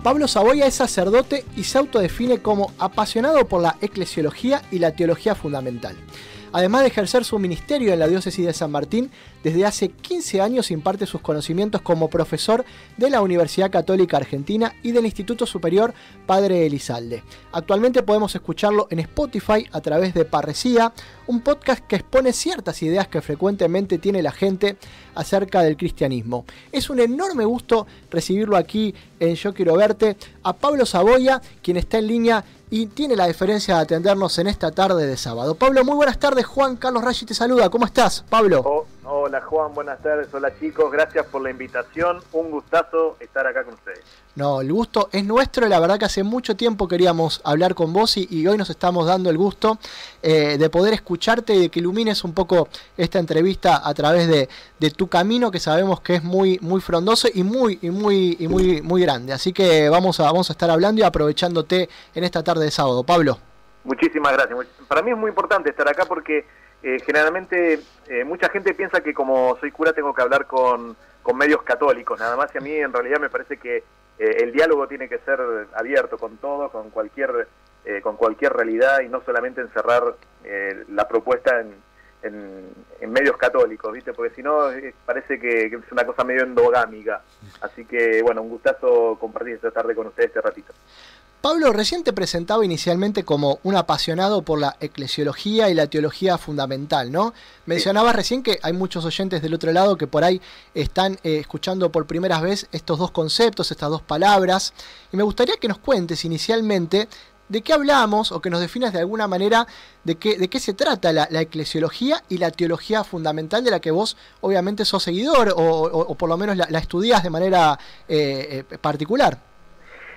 Pablo Saboya es sacerdote y se autodefine como apasionado por la eclesiología y la teología fundamental. Además de ejercer su ministerio en la diócesis de San Martín, desde hace 15 años imparte sus conocimientos como profesor de la Universidad Católica Argentina y del Instituto Superior Padre Elizalde. Actualmente podemos escucharlo en Spotify a través de Parresía, un podcast que expone ciertas ideas que frecuentemente tiene la gente acerca del cristianismo. Es un enorme gusto recibirlo aquí en Yo Quiero Verte, a Pablo Saboya, quien está en línea y tiene la deferencia de atendernos en esta tarde de sábado. Pablo, muy buenas tardes. Juan Carlos Raggi te saluda. ¿Cómo estás, Pablo? Hola Juan, buenas tardes. Hola chicos, gracias por la invitación. Un gustazo estar acá con ustedes. No, el gusto es nuestro. La verdad que hace mucho tiempo queríamos hablar con vos y hoy nos estamos dando el gusto de poder escucharte y de que ilumines un poco esta entrevista a través de tu camino, que sabemos que es muy frondoso y muy grande. Así que vamos a estar hablando y aprovechándote en esta tarde de sábado. Pablo. Muchísimas gracias. Para mí es muy importante estar acá porque generalmente mucha gente piensa que como soy cura tengo que hablar con medios católicos, nada más, y a mí en realidad me parece que el diálogo tiene que ser abierto con todo, con cualquier realidad, y no solamente encerrar la propuesta en medios católicos, ¿viste? Porque si no parece que es una cosa medio endogámica. Así que bueno, un gustazo compartir esta tarde con ustedes este ratito. Pablo, recién te presentaba inicialmente como un apasionado por la eclesiología y la teología fundamental, ¿no? Mencionabas recién que hay muchos oyentes del otro lado que por ahí están escuchando por primera vez estos dos conceptos, estas dos palabras, y me gustaría que nos cuentes inicialmente de qué hablamos o que nos definas de alguna manera de qué se trata la eclesiología y la teología fundamental, de la que vos obviamente sos seguidor o por lo menos la estudiás de manera particular.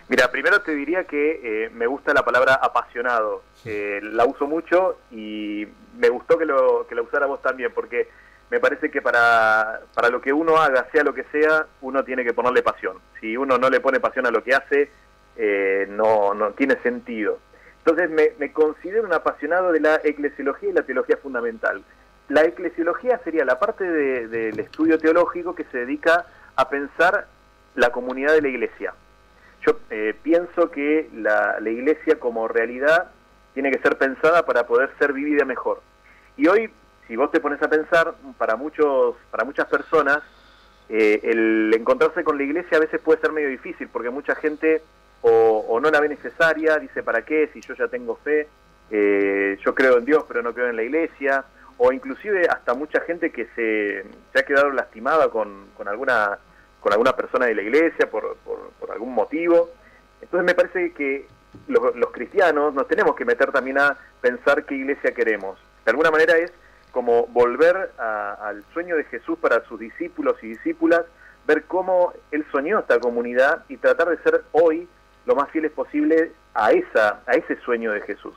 Mira, primero te diría que me gusta la palabra apasionado, la uso mucho y me gustó que la usara vos también, porque me parece que para lo que uno haga, sea lo que sea, uno tiene que ponerle pasión. Si uno no le pone pasión a lo que hace, no tiene sentido. Entonces me considero un apasionado de la eclesiología y la teología fundamental. La eclesiología sería la parte del estudio teológico que se dedica a pensar la comunidad de la iglesia. Yo pienso que la iglesia como realidad tiene que ser pensada para poder ser vivida mejor. Y hoy, si vos te pones a pensar, para muchas personas, el encontrarse con la iglesia a veces puede ser medio difícil, porque mucha gente o no la ve necesaria, dice ¿para qué? Si yo ya tengo fe, yo creo en Dios pero no creo en la iglesia, o inclusive hasta mucha gente que se ha quedado lastimada con alguna persona de la iglesia por algún motivo. Entonces me parece que los cristianos nos tenemos que meter también a pensar qué iglesia queremos. De alguna manera es como volver al sueño de Jesús para sus discípulos y discípulas, ver cómo él soñó esta comunidad y tratar de ser hoy lo más fieles posible a ese sueño de Jesús.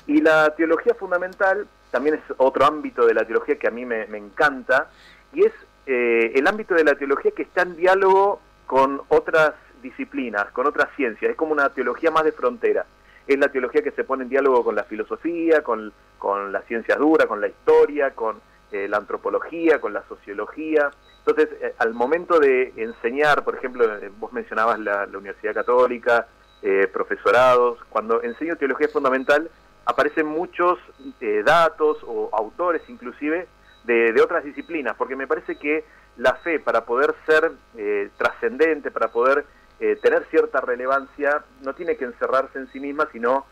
Y la teología fundamental también es otro ámbito de la teología que a mí me encanta, y es el ámbito de la teología que está en diálogo con otras disciplinas, con otras ciencias. Es como una teología más de frontera. Es la teología que se pone en diálogo con la filosofía, con las ciencias duras, con la historia, con la antropología, con la sociología. Entonces, al momento de enseñar, por ejemplo, vos mencionabas la Universidad Católica, profesorados, cuando enseño teología fundamental, aparecen muchos datos o autores inclusive de otras disciplinas, porque me parece que la fe, para poder ser trascendente, para poder tener cierta relevancia, no tiene que encerrarse en sí misma, sino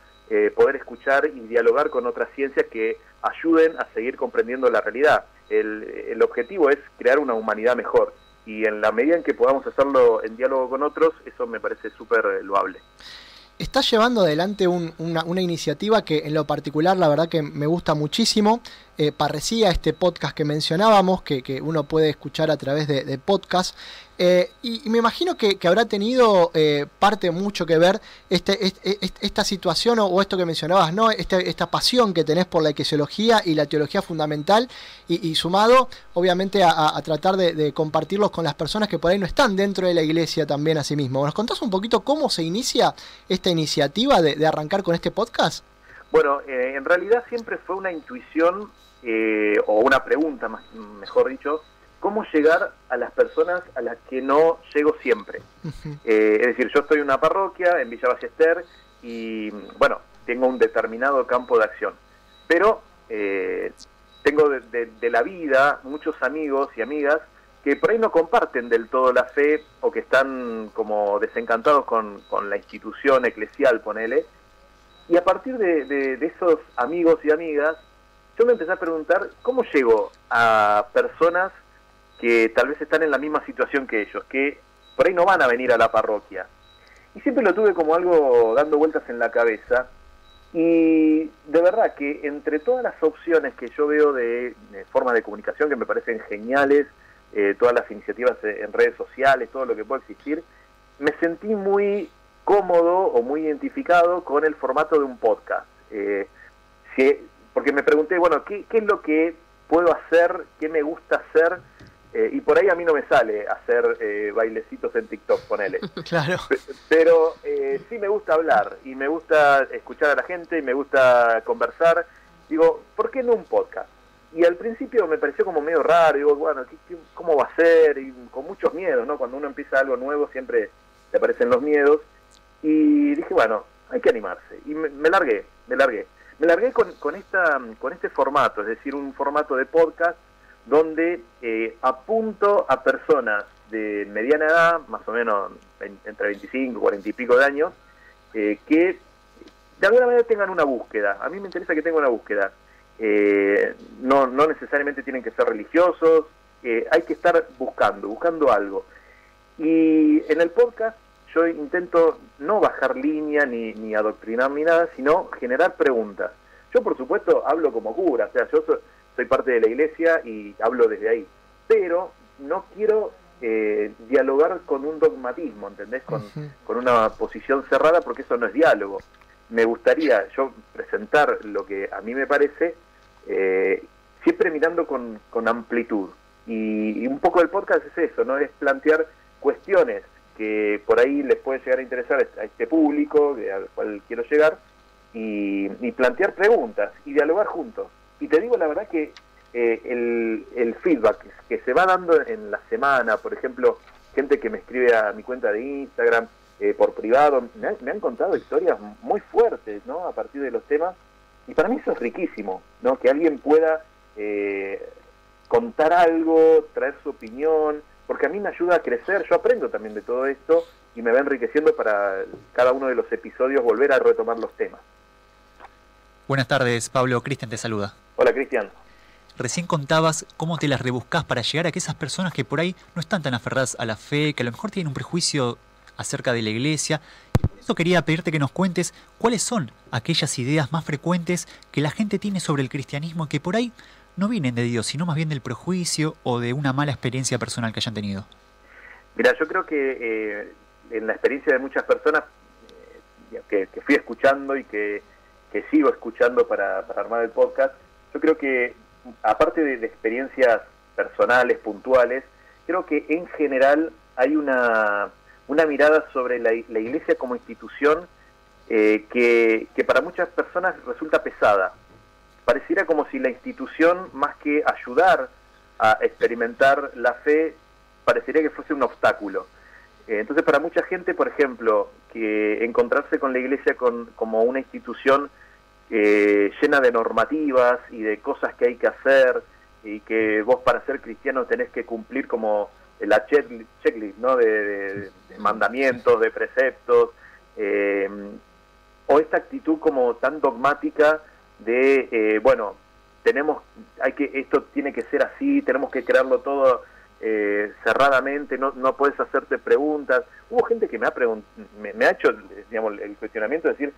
poder escuchar y dialogar con otras ciencias que ayuden a seguir comprendiendo la realidad. El objetivo es crear una humanidad mejor, y en la medida en que podamos hacerlo en diálogo con otros, eso me parece súper loable. Estás llevando adelante una iniciativa que en lo particular la verdad que me gusta muchísimo. Parresía, este podcast que mencionábamos, que uno puede escuchar a través de podcast. Y me imagino que habrá tenido parte mucho que ver esta situación o esto que mencionabas, ¿no? Esta pasión que tenés por la eclesiología y la teología fundamental, y sumado obviamente a tratar de compartirlos con las personas que por ahí no están dentro de la iglesia también a sí mismo. ¿Nos contás un poquito cómo se inicia esta iniciativa de arrancar con este podcast? Bueno, en realidad siempre fue una intuición o una pregunta, mejor dicho, cómo llegar a las personas a las que no llego siempre. Es decir, yo estoy en una parroquia, en Villa Ballester, y bueno, tengo un determinado campo de acción, pero tengo de la vida muchos amigos y amigas que por ahí no comparten del todo la fe, o que están como desencantados con la institución eclesial, ponele, y a partir de esos amigos y amigas, yo me empecé a preguntar cómo llego a personas que tal vez están en la misma situación que ellos, que por ahí no van a venir a la parroquia. Y siempre lo tuve como algo dando vueltas en la cabeza, y de verdad que entre todas las opciones que yo veo de formas de comunicación que me parecen geniales, todas las iniciativas en redes sociales, todo lo que puede existir, me sentí muy cómodo o muy identificado con el formato de un podcast. Porque me pregunté, bueno, ¿qué es lo que puedo hacer? ¿Qué me gusta hacer? Y por ahí a mí no me sale hacer bailecitos en TikTok, ponele. Claro. Pero sí me gusta hablar, y me gusta escuchar a la gente, y me gusta conversar. Digo, ¿por qué no un podcast? Y al principio me pareció como medio raro, digo, bueno, ¿cómo va a ser? Y con muchos miedos, ¿no? Cuando uno empieza algo nuevo siempre le aparecen los miedos. Y dije, bueno, hay que animarse. Y me largué. Me largué con este formato, es decir, un formato de podcast donde apunto a personas de mediana edad, más o menos entre 25 y 40 y pico de años, que de alguna manera tengan una búsqueda. A mí me interesa que tengan una búsqueda. No necesariamente tienen que ser religiosos, hay que estar buscando algo. Y en el podcast yo intento no bajar línea ni adoctrinar ni nada, sino generar preguntas. Yo, por supuesto, hablo como cura, o sea, yo soy parte de la iglesia y hablo desde ahí, pero no quiero dialogar con un dogmatismo, ¿entendés? Con una posición cerrada, porque eso no es diálogo. Me gustaría yo presentar lo que a mí me parece, siempre mirando con amplitud. Y un poco el podcast es eso, ¿no? Es plantear cuestiones que por ahí les puede llegar a interesar a este público al cual quiero llegar, y plantear preguntas y dialogar juntos. Y te digo la verdad que el feedback que se va dando en la semana, por ejemplo, gente que me escribe a mi cuenta de Instagram por privado, me han contado historias muy fuertes, ¿no? A partir de los temas, y para mí eso es riquísimo, ¿no? Que alguien pueda contar algo, traer su opinión, porque a mí me ayuda a crecer, yo aprendo también de todo esto y me va enriqueciendo para cada uno de los episodios volver a retomar los temas. Buenas tardes, Pablo. Cristian te saluda. Hola, Cristian. Recién contabas cómo te las rebuscás para llegar a esas personas que por ahí no están tan aferradas a la fe, que a lo mejor tienen un prejuicio acerca de la iglesia. Y por eso quería pedirte que nos cuentes cuáles son aquellas ideas más frecuentes que la gente tiene sobre el cristianismo, que por ahí no vienen de Dios, sino más bien del prejuicio o de una mala experiencia personal que hayan tenido. Mira, yo creo que en la experiencia de muchas personas que fui escuchando y que sigo escuchando para armar el podcast, yo creo que aparte de experiencias personales, puntuales, creo que en general hay una mirada sobre la iglesia como institución que para muchas personas resulta pesada. Pareciera como si la institución, más que ayudar a experimentar la fe, parecería que fuese un obstáculo. Entonces, para mucha gente, por ejemplo, que encontrarse con la iglesia como una institución llena de normativas y de cosas que hay que hacer, y que vos para ser cristiano tenés que cumplir como la checklist, ¿no? de mandamientos, de preceptos, o esta actitud como tan dogmática de, bueno, esto tiene que ser así, tenemos que crearlo todo cerradamente, no puedes hacerte preguntas. Hubo gente que me ha hecho, digamos, el cuestionamiento de decir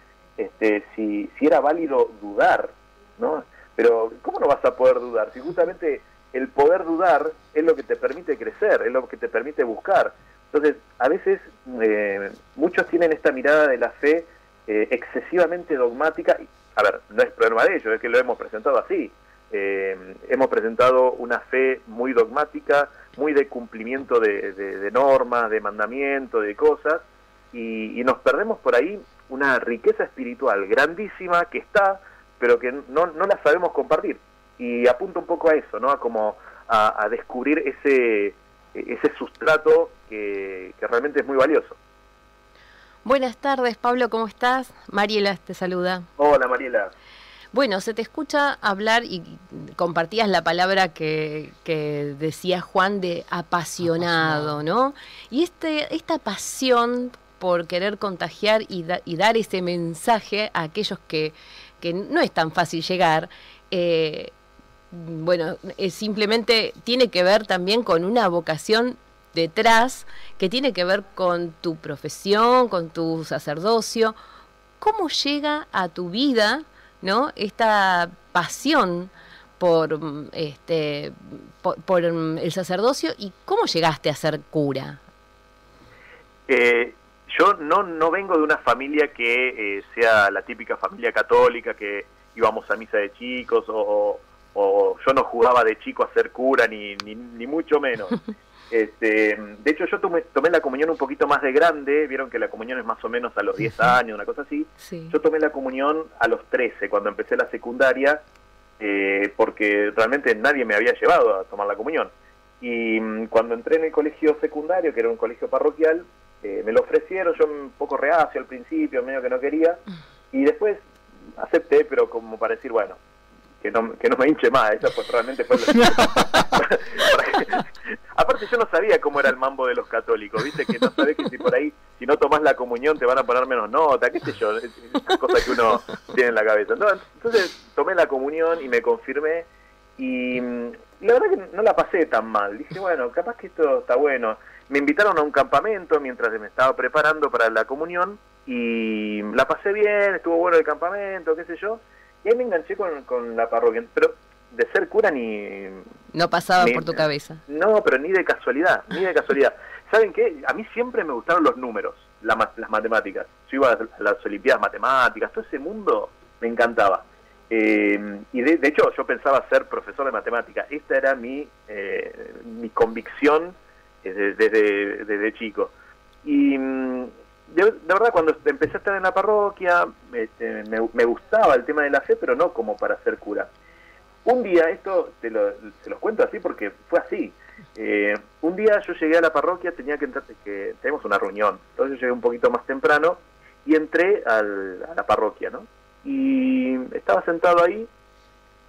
si era válido dudar, ¿no? Pero ¿cómo no vas a poder dudar? Si justamente el poder dudar es lo que te permite crecer, es lo que te permite buscar. Entonces, a veces muchos tienen esta mirada de la fe excesivamente dogmática. A ver, no es problema de ellos, es que lo hemos presentado así. Hemos presentado una fe muy dogmática, muy de cumplimiento de normas, de mandamientos, de cosas, y nos perdemos por ahí una riqueza espiritual grandísima que está, pero que no la sabemos compartir. Y apunta un poco a eso, ¿no? a descubrir ese sustrato que realmente es muy valioso. Buenas tardes, Pablo, ¿cómo estás? Mariela te saluda. Hola, Mariela. Bueno, se te escucha hablar y compartías la palabra que decía Juan de apasionado, ¿no? Y esta pasión por querer contagiar y dar ese mensaje a aquellos que no es tan fácil llegar, bueno, simplemente tiene que ver también con una vocación detrás, que tiene que ver con tu profesión, con tu sacerdocio. ¿Cómo llega a tu vida, ¿no?, esta pasión por el sacerdocio, y cómo llegaste a ser cura? Yo no vengo de una familia que sea la típica familia católica que íbamos a misa de chicos, o yo no jugaba de chico a ser cura, ni mucho menos. De hecho, yo tomé la comunión un poquito más de grande. Vieron que la comunión es más o menos a los 10 años, una cosa así. Sí. Yo tomé la comunión a los 13, cuando empecé la secundaria, porque realmente nadie me había llevado a tomar la comunión. Y cuando entré en el colegio secundario, que era un colegio parroquial, me lo ofrecieron, yo un poco reacio al principio, medio que no quería, y después acepté, pero como para decir, bueno, que no me hinche más. Eso pues realmente fue aparte yo no sabía cómo era el mambo de los católicos, viste, que no sabés que si por ahí, si no tomás la comunión te van a poner menos nota, qué sé yo, esas cosas que uno tiene en la cabeza. Entonces tomé la comunión y me confirmé, y la verdad que no la pasé tan mal. Dije, bueno, capaz que esto está bueno. Me invitaron a un campamento mientras me estaba preparando para la comunión, y la pasé bien, estuvo bueno el campamento, qué sé yo. Y ahí me enganché con la parroquia, pero de ser cura no pasaba por tu cabeza. No, pero ni de casualidad. ¿Saben qué? A mí siempre me gustaron los números, las matemáticas. Yo iba a las olimpiadas matemáticas, todo ese mundo me encantaba. Y de hecho yo pensaba ser profesor de matemáticas. Esta era mi convicción desde chico. Y de verdad, cuando empecé a estar en la parroquia, me gustaba el tema de la fe, pero no como para ser cura. Un día, esto se los cuento así porque fue así. Un día yo llegué a la parroquia, tenemos una reunión, entonces yo llegué un poquito más temprano y entré a la parroquia, ¿no? Y estaba sentado ahí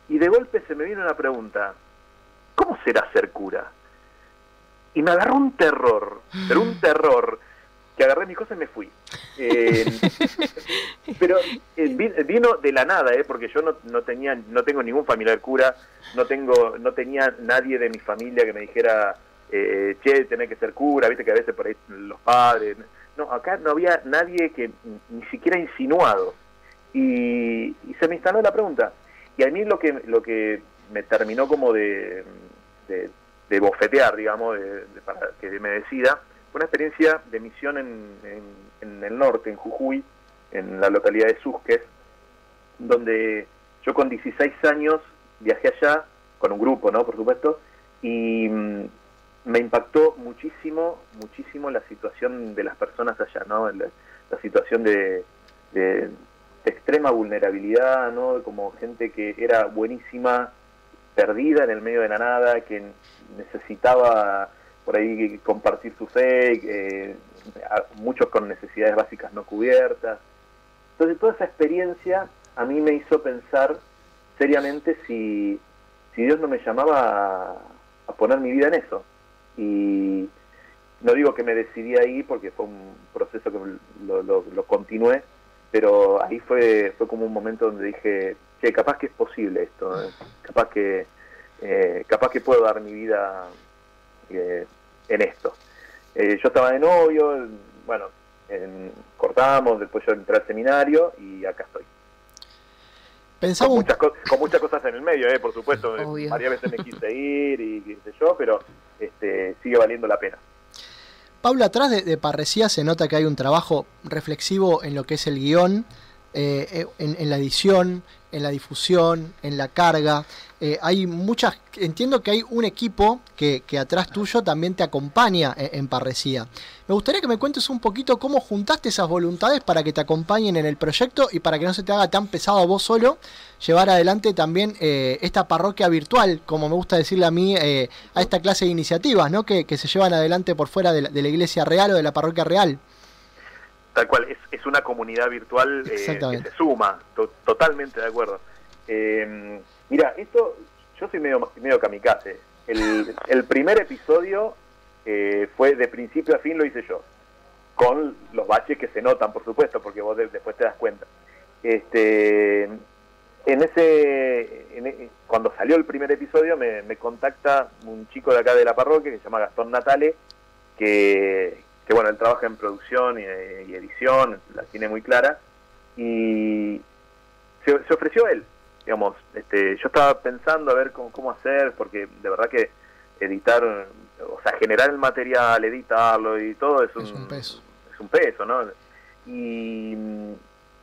y de golpe se me vino una pregunta: ¿cómo será ser cura? Y me agarró un terror, pero un terror, que agarré mis cosas y me fui. Pero vino de la nada, porque yo no tengo ningún familiar cura, no tenía nadie de mi familia que me dijera, che, tenés que ser cura, viste que a veces por ahí los padres. No, acá no había nadie que ni siquiera insinuado. Y se me instaló la pregunta. Y a mí lo que me terminó como de bofetear, digamos, para que me decida, fue una experiencia de misión en el norte, en Jujuy, en la localidad de Susques, donde yo con 16 años viajé allá, con un grupo, ¿no?, por supuesto, y me impactó muchísimo la situación de las personas allá, ¿no?, la situación de extrema vulnerabilidad, ¿no?, como gente que era buenísima, perdida en el medio de la nada, que necesitaba por ahí compartir su fe, muchos con necesidades básicas no cubiertas. Entonces toda esa experiencia a mí me hizo pensar seriamente si Dios no me llamaba a poner mi vida en eso. Y no digo que me decidí ahí porque fue un proceso que lo continué, pero ahí fue como un momento donde dije, che, capaz que es posible esto, capaz que puedo dar mi vida en esto. Yo estaba de novio, bueno, cortamos, después yo entré al seminario y acá estoy. Con muchas cosas en el medio, por supuesto. Obvio. Varias veces me quise ir y qué sé yo, pero sigue valiendo la pena. Pablo, atrás de Parresía se nota que hay un trabajo reflexivo en lo que es el guión, en la edición, en la difusión, en la carga. Hay muchas, entiendo que hay un equipo que atrás tuyo también te acompaña en Parresía. Me gustaría que me cuentes un poquito cómo juntaste esas voluntades para que te acompañen en el proyecto y para que no se te haga tan pesado a vos solo llevar adelante también esta parroquia virtual, como me gusta decirle a mí, a esta clase de iniciativas, ¿no? que se llevan adelante por fuera de la iglesia real o de la parroquia real. Tal cual, es una comunidad virtual que se suma, totalmente de acuerdo. Mira, yo soy medio kamikaze. El primer episodio fue de principio a fin, lo hice yo, con los baches que se notan, por supuesto, porque vos después te das cuenta. Cuando salió el primer episodio me contacta un chico de acá de la parroquia que se llama Gastón Natale, que bueno, él trabaja en producción y edición, la tiene muy clara, y se ofreció él, digamos. Yo estaba pensando a ver cómo hacer, porque de verdad que editar, o sea, generar el material, editarlo y todo es un peso. Es un peso, ¿no? Y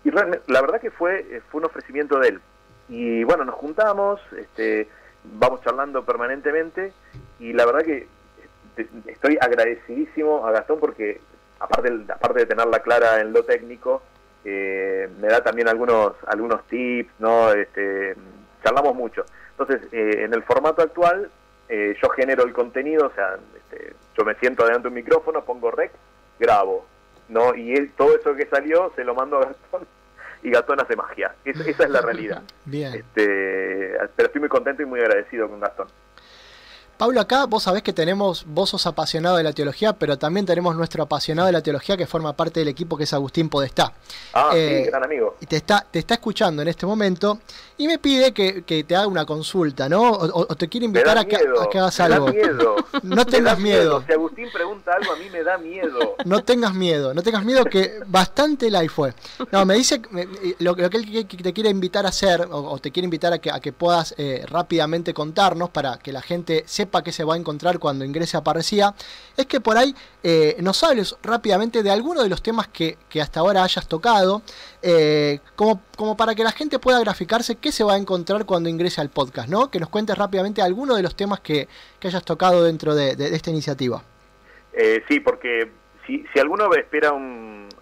realmente, la verdad que fue un ofrecimiento de él. Y bueno, nos juntamos, vamos charlando permanentemente, y la verdad que estoy agradecidísimo a Gastón porque, aparte de tenerla clara en lo técnico, me da también algunos tips, ¿no? Charlamos mucho. Entonces, en el formato actual, yo genero el contenido, o sea, yo me siento delante de un micrófono, pongo rec, grabo, ¿no? Y todo eso que salió se lo mando a Gastón, y Gastón hace magia. Esa es la realidad. Bien. Pero estoy muy contento y muy agradecido con Gastón. Pablo, acá vos sabés que vos sos apasionado de la teología, pero también tenemos nuestro apasionado de la teología que forma parte del equipo, que es Agustín Podestá. Sí, gran amigo. Y te está escuchando en este momento y me pide que te haga una consulta, ¿no? O te quiere invitar a que hagas algo. Me da miedo. No tengas miedo. Si Agustín pregunta algo, a mí me da miedo. No tengas miedo, que bastante live fue. No, me dice lo que él te quiere invitar a hacer, o te quiere invitar a que puedas rápidamente contarnos para que la gente sepa qué se va a encontrar cuando ingrese a Parresía, es que por ahí nos hables rápidamente de alguno de los temas que hasta ahora hayas tocado, como para que la gente pueda graficarse qué se va a encontrar cuando ingrese al podcast, ¿no? Que nos cuentes rápidamente alguno de los temas que hayas tocado dentro de esta iniciativa. Sí, porque si alguno espera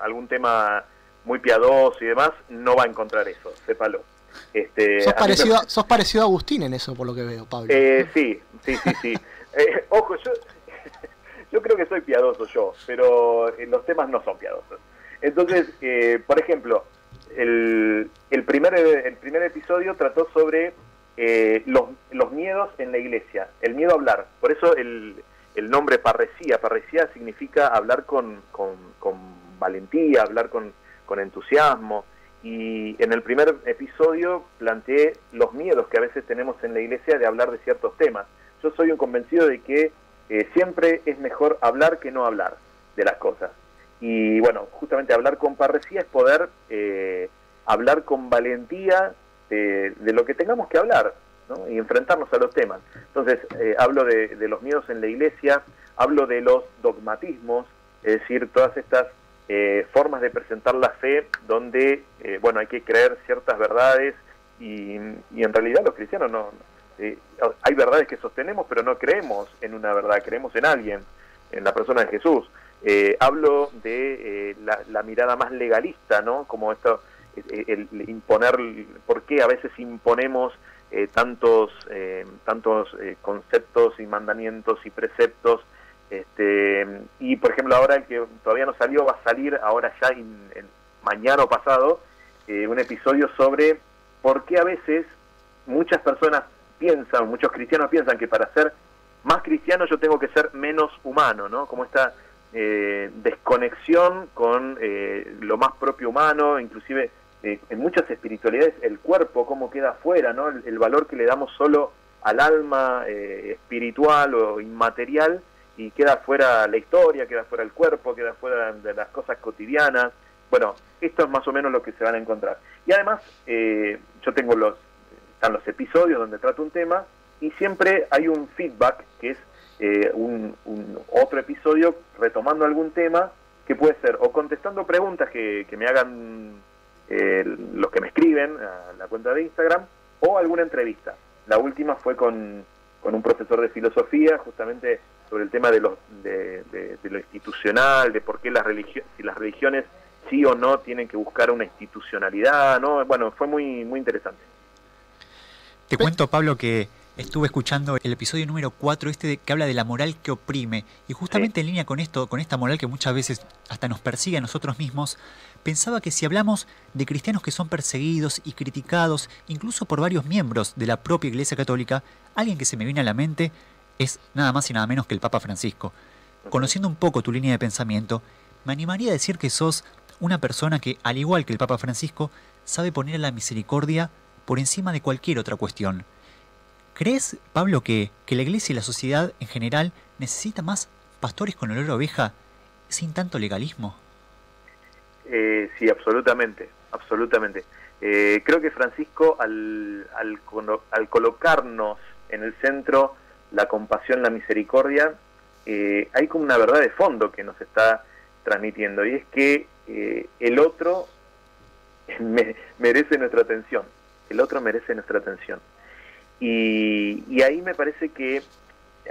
algún tema muy piadoso y demás, no va a encontrar eso, sépalo. Sos parecido a Agustín en eso, por lo que veo, Pablo. Sí. Ojo, yo creo que soy piadoso yo, pero los temas no son piadosos. Entonces, por ejemplo, el primer episodio trató sobre los miedos en la iglesia, el miedo a hablar. Por eso el nombre Parresía. Parresía significa hablar con valentía, hablar con entusiasmo. Y en el primer episodio planteé los miedos que a veces tenemos en la iglesia de hablar de ciertos temas. Yo soy un convencido de que siempre es mejor hablar que no hablar de las cosas. Y bueno, justamente hablar con parresía es poder hablar con valentía de lo que tengamos que hablar, ¿no? Y enfrentarnos a los temas. Entonces, hablo de los miedos en la iglesia, hablo de los dogmatismos, es decir, todas estas formas de presentar la fe donde, hay que creer ciertas verdades y en realidad los cristianos hay verdades que sostenemos, pero no creemos en una verdad, creemos en alguien, en la persona de Jesús. Hablo de la mirada más legalista, ¿no? Como esto, el imponer, ¿por qué a veces imponemos tantos conceptos y mandamientos y preceptos? Y por ejemplo ahora el que todavía no salió, va a salir ahora ya mañana o pasado, un episodio sobre por qué a veces muchas personas muchos cristianos piensan que para ser más cristiano yo tengo que ser menos humano, ¿no? Como esta desconexión con lo más propio humano, inclusive en muchas espiritualidades el cuerpo cómo queda afuera, ¿no? El valor que le damos solo al alma espiritual o inmaterial, y queda fuera la historia, queda fuera el cuerpo, queda fuera de las cosas cotidianas. Bueno, esto es más o menos lo que se van a encontrar. Y además, yo tengo están los episodios donde trato un tema, y siempre hay un feedback, que es otro episodio retomando algún tema, que puede ser o contestando preguntas que me hagan los que me escriben a la cuenta de Instagram, o alguna entrevista. La última fue con un profesor de filosofía, justamente sobre el tema de lo institucional, de por qué si las religiones sí o no tienen que buscar una institucionalidad, ¿no? Bueno, fue muy, muy interesante. Te cuento, Pablo, que estuve escuchando el episodio número 4, que habla de la moral que oprime, y justamente en línea con esto, con esta moral que muchas veces hasta nos persigue a nosotros mismos, pensaba que si hablamos de cristianos que son perseguidos y criticados, incluso por varios miembros de la propia Iglesia Católica, alguien que se me viene a la mente es nada más y nada menos que el Papa Francisco. Conociendo un poco tu línea de pensamiento, me animaría a decir que sos una persona que, al igual que el Papa Francisco, sabe poner a la misericordia por encima de cualquier otra cuestión. ¿Crees, Pablo, que la Iglesia y la sociedad en general necesita más pastores con olor a oveja sin tanto legalismo? Sí, absolutamente, absolutamente. Creo que Francisco, al colocarnos en el centro la compasión, la misericordia, hay como una verdad de fondo que nos está transmitiendo, y es que el otro merece nuestra atención. El otro merece nuestra atención. Y ahí me parece que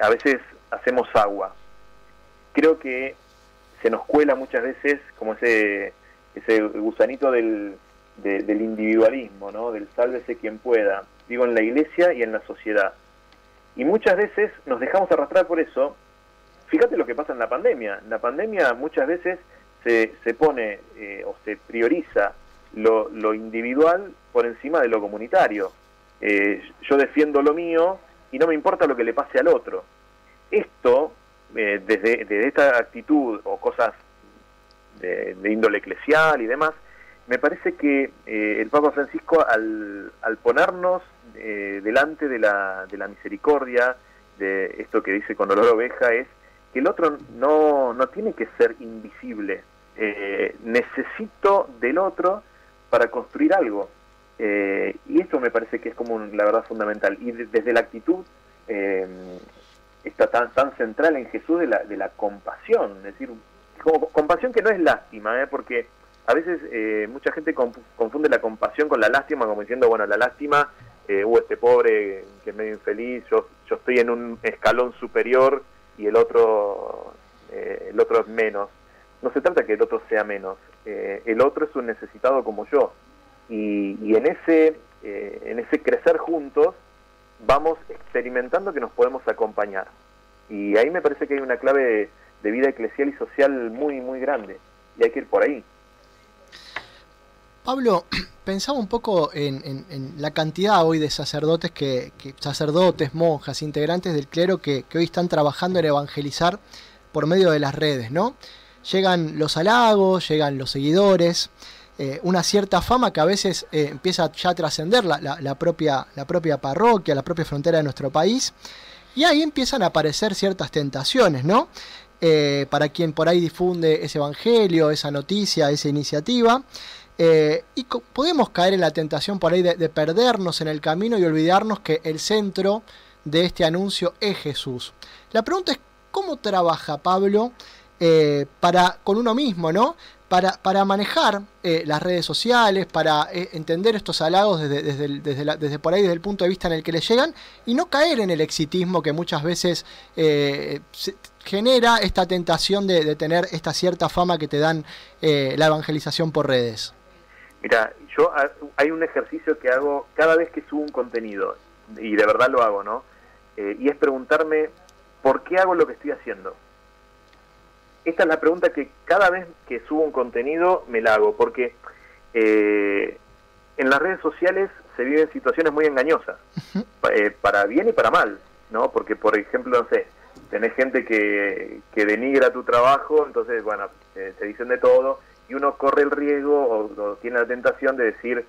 a veces hacemos agua. Creo que se nos cuela muchas veces como ese gusanito del individualismo, ¿no? Del sálvese quien pueda. Digo, en la iglesia y en la sociedad. Y muchas veces nos dejamos arrastrar por eso. Fíjate lo que pasa en la pandemia. En la pandemia muchas veces se pone o se prioriza lo individual por encima de lo comunitario. Yo defiendo lo mío y no me importa lo que le pase al otro. Esto, desde esta actitud o cosas de índole eclesial y demás, me parece que el Papa Francisco, al ponernos delante de la misericordia, de esto que dice con olor a oveja, es que el otro no tiene que ser invisible. Necesito del otro para construir algo. Y esto me parece que es como la verdad fundamental. Y desde la actitud está tan central en Jesús de la compasión. Es decir, compasión que no es lástima, porque a veces mucha gente confunde la compasión con la lástima, como diciendo, bueno, la lástima, este pobre que es medio infeliz, yo estoy en un escalón superior y el otro es menos. No se trata que el otro sea menos, el otro es un necesitado como yo, y en ese crecer juntos vamos experimentando que nos podemos acompañar, y ahí me parece que hay una clave de vida eclesial y social muy, muy grande, y hay que ir por ahí. Pablo, pensaba un poco en la cantidad hoy de sacerdotes, sacerdotes, monjas, integrantes del clero que hoy están trabajando en evangelizar por medio de las redes, ¿no? Llegan los halagos, llegan los seguidores, una cierta fama que a veces empieza ya a trascender la propia parroquia, la propia frontera de nuestro país, y ahí empiezan a aparecer ciertas tentaciones, ¿no? Para quien por ahí difunde ese evangelio, esa noticia, esa iniciativa, y podemos caer en la tentación por ahí de perdernos en el camino y olvidarnos que el centro de este anuncio es Jesús. La pregunta es, ¿cómo trabaja Pablo con uno mismo, ¿no? Para manejar las redes sociales, para entender estos halagos desde por ahí, desde el punto de vista en el que le llegan, y no caer en el exitismo que muchas veces genera esta tentación de tener esta cierta fama que te dan la evangelización por redes? Mira, hay un ejercicio que hago cada vez que subo un contenido, y de verdad lo hago, ¿no? Y es preguntarme, ¿por qué hago lo que estoy haciendo? Esta es la pregunta que cada vez que subo un contenido me la hago, porque en las redes sociales se viven situaciones muy engañosas, para bien y para mal, ¿no? Porque, por ejemplo, no sé, tenés gente que denigra tu trabajo, entonces, bueno, te dicen de todo, y uno corre el riesgo o tiene la tentación de decir,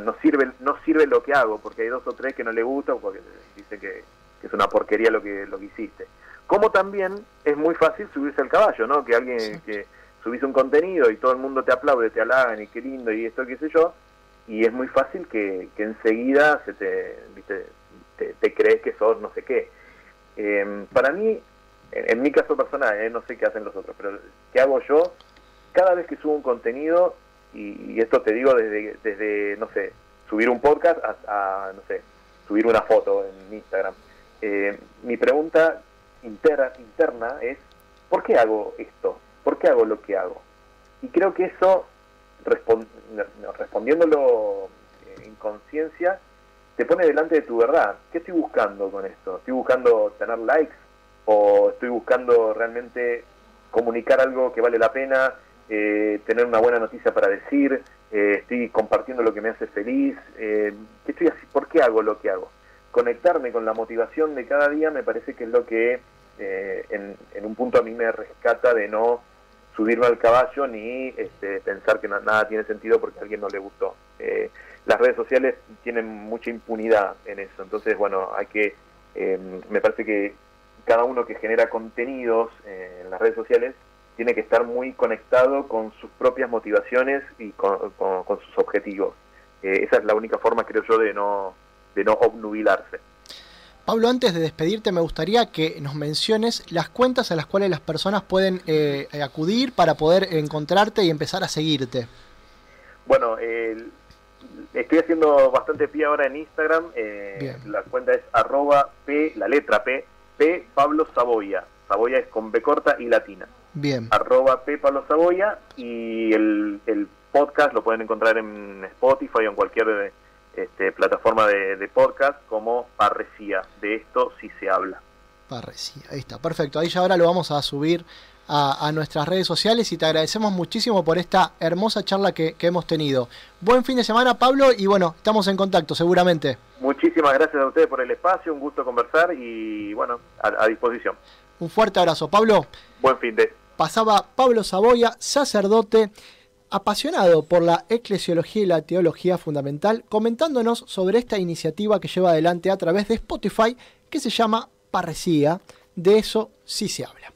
no sirve lo que hago, porque hay 2 o 3 que no le gusta, porque dice que es una porquería lo que hiciste. Como también es muy fácil subirse al caballo, ¿no? Que alguien que subís un contenido y todo el mundo te aplaude, te halagan y qué lindo y esto, qué sé yo, y es muy fácil que enseguida te crees que sos no sé qué. Para mí, en mi caso personal, no sé qué hacen los otros, pero ¿qué hago yo? Cada vez que subo un contenido, y esto te digo desde no sé, subir un podcast a no sé, subir una foto en Instagram. Mi pregunta interna es, ¿por qué hago esto? ¿Por qué hago lo que hago? Y creo que eso, respondiéndolo en conciencia, te pone delante de tu verdad. ¿Qué estoy buscando con esto? ¿Estoy buscando tener likes? ¿O estoy buscando realmente comunicar algo que vale la pena? Tener una buena noticia para decir, estoy compartiendo lo que me hace feliz, ¿por qué hago lo que hago? Conectarme con la motivación de cada día me parece que es lo que en un punto a mí me rescata de no subirme al caballo ni pensar que nada tiene sentido porque a alguien no le gustó. Las redes sociales tienen mucha impunidad en eso, entonces bueno, me parece que cada uno que genera contenidos en las redes sociales tiene que estar muy conectado con sus propias motivaciones y con sus objetivos. Esa es la única forma, creo yo, de no obnubilarse. Pablo, antes de despedirte, me gustaría que nos menciones las cuentas a las cuales las personas pueden acudir para poder encontrarte y empezar a seguirte. Bueno, estoy haciendo bastante pie ahora en Instagram. La cuenta es @p, la letra P, Pablo Saboya. Saboya es con B corta y latina. Bien. @p Pablo Saboya, y el podcast lo pueden encontrar en Spotify o en cualquier plataforma de podcast como Parresía. De esto sí se habla. Parresía, ahí está, perfecto. Ahí ya ahora lo vamos a subir a nuestras redes sociales y te agradecemos muchísimo por esta hermosa charla que hemos tenido. Buen fin de semana, Pablo, y bueno, estamos en contacto seguramente. Muchísimas gracias a ustedes por el espacio, un gusto conversar y bueno, a disposición. Un fuerte abrazo, Pablo. Buen fin de... Pasaba Pablo Saboya, sacerdote, apasionado por la eclesiología y la teología fundamental, comentándonos sobre esta iniciativa que lleva adelante a través de Spotify, que se llama Parresía. De eso sí se habla.